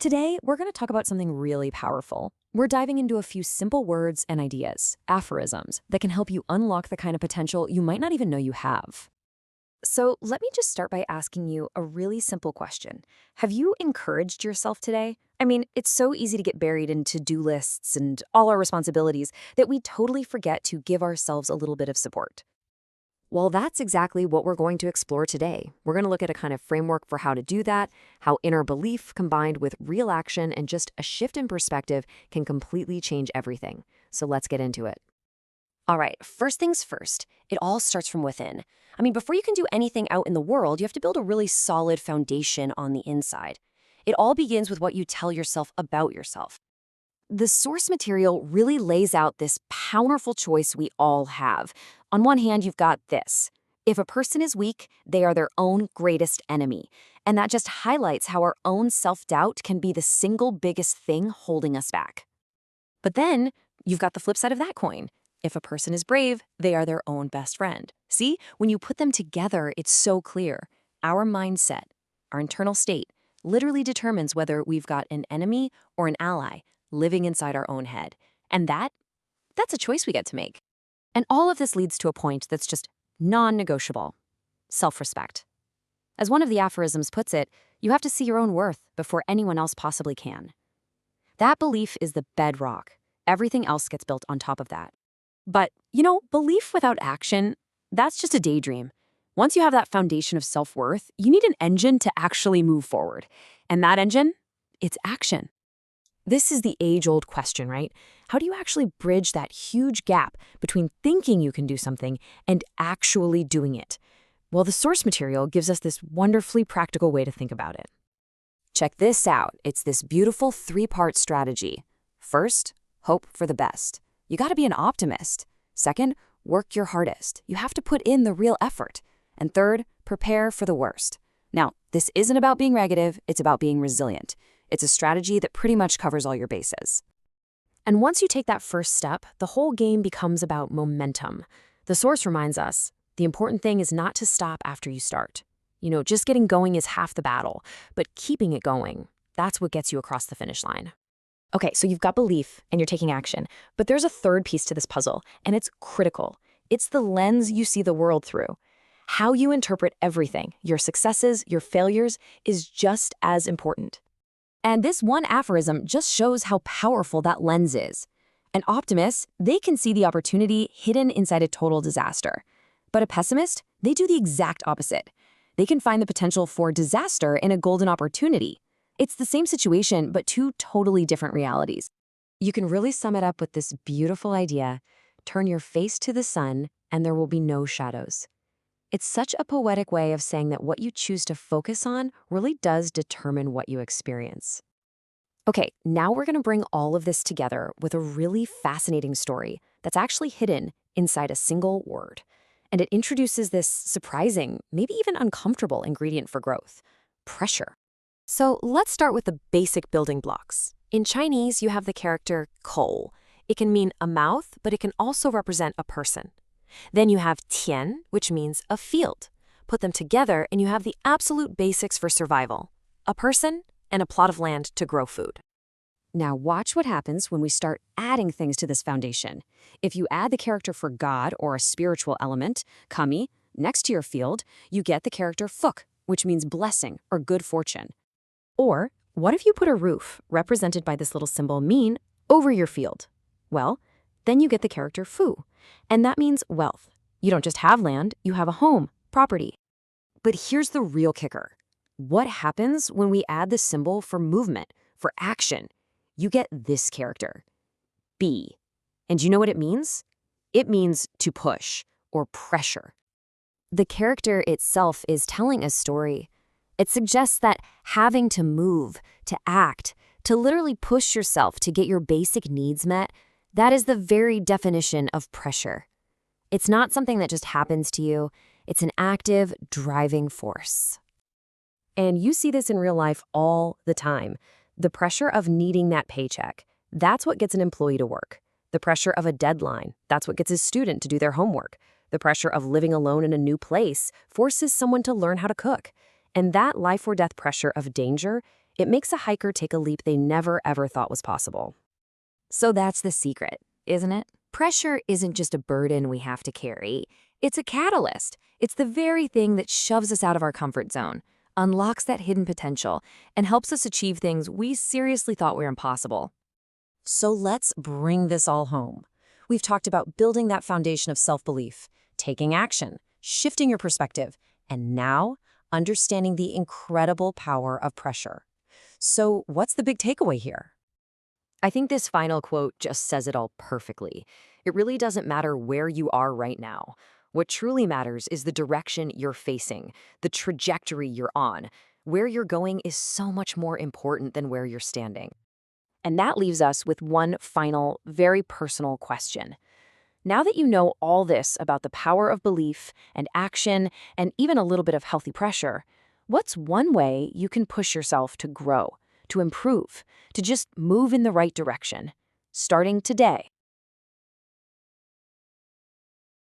Today, we're going to talk about something really powerful. We're diving into a few simple words and ideas, aphorisms, that can help you unlock the kind of potential you might not even know you have. So, let me just start by asking you a really simple question. Have you encouraged yourself today? I mean, it's so easy to get buried in to-do lists and all our responsibilities that we totally forget to give ourselves a little bit of support. Well, that's exactly what we're going to explore today. We're going to look at a kind of framework for how to do that, how inner belief combined with real action and just a shift in perspective can completely change everything. So let's get into it. All right, first things first, it all starts from within. I mean, before you can do anything out in the world, you have to build a really solid foundation on the inside. It all begins with what you tell yourself about yourself. The source material really lays out this powerful choice we all have. On one hand, you've got this. If a person is weak, they are their own greatest enemy. And that just highlights how our own self-doubt can be the single biggest thing holding us back. But then, you've got the flip side of that coin. If a person is brave, they are their own best friend. See, when you put them together, it's so clear. Our mindset, our internal state, literally determines whether we've got an enemy or an ally living inside our own head. And that's a choice we get to make. And all of this leads to a point that's just non-negotiable: self-respect. As one of the aphorisms puts it, you have to see your own worth before anyone else possibly can. That belief is the bedrock. Everything else gets built on top of that. But, belief without action, that's just a daydream. Once you have that foundation of self-worth, you need an engine to actually move forward. And that engine, it's action. This is the age-old question, right? How do you actually bridge that huge gap between thinking you can do something and actually doing it? Well, the source material gives us this wonderfully practical way to think about it. Check this out. It's this beautiful three-part strategy. First, hope for the best. You got to be an optimist. Second, work your hardest. You have to put in the real effort. And third, prepare for the worst. Now, this isn't about being negative, it's about being resilient. It's a strategy that pretty much covers all your bases. And once you take that first step, the whole game becomes about momentum. The source reminds us, the important thing is not to stop after you start. Just getting going is half the battle, but keeping it going, that's what gets you across the finish line. Okay, so you've got belief and you're taking action, but there's a third piece to this puzzle, and it's critical. It's the lens you see the world through. How you interpret everything, your successes, your failures, is just as important. And this one aphorism just shows how powerful that lens is. An optimist, they can see the opportunity hidden inside a total disaster. But a pessimist, they do the exact opposite. They can find the potential for disaster in a golden opportunity. It's the same situation, but two totally different realities. You can really sum it up with this beautiful idea: turn your face to the sun, and there will be no shadows. It's such a poetic way of saying that what you choose to focus on really does determine what you experience. Okay, now we're going to bring all of this together with a really fascinating story that's actually hidden inside a single word. And it introduces this surprising, maybe even uncomfortable ingredient for growth: pressure. So let's start with the basic building blocks. In Chinese, you have the character kou. It can mean a mouth, but it can also represent a person. Then you have tian, which means a field. Put them together and you have the absolute basics for survival: a person and a plot of land to grow food. Now watch what happens when we start adding things to this foundation. If you add the character for God or a spiritual element, kami, next to your field, you get the character fuk, which means blessing or good fortune. Or what if you put a roof, represented by this little symbol mean, over your field? Well, then you get the character fu, and that means wealth. You don't just have land, you have a home, property. But here's the real kicker. What happens when we add the symbol for movement, for action? You get this character, B. And you know what it means? It means to push or pressure. The character itself is telling a story. It suggests that having to move, to act, to literally push yourself to get your basic needs met, that is the very definition of pressure. It's not something that just happens to you. It's an active, driving force. And you see this in real life all the time. The pressure of needing that paycheck, that's what gets an employee to work. The pressure of a deadline, that's what gets a student to do their homework. The pressure of living alone in a new place forces someone to learn how to cook. And that life or death pressure of danger, It makes a hiker take a leap they never ever thought was possible. So that's the secret, isn't it? Pressure isn't just a burden we have to carry. It's a catalyst. It's the very thing that shoves us out of our comfort zone, unlocks that hidden potential, and helps us achieve things we seriously thought were impossible. So let's bring this all home. We've talked about building that foundation of self-belief, taking action, shifting your perspective, and now understanding the incredible power of pressure. So what's the big takeaway here? I think this final quote just says it all perfectly. It really doesn't matter where you are right now. What truly matters is the direction you're facing, the trajectory you're on. Where you're going is so much more important than where you're standing. And that leaves us with one final, very personal question. Now that you know all this about the power of belief and action and even a little bit of healthy pressure, what's one way you can push yourself to grow, to improve, to just move in the right direction, starting today?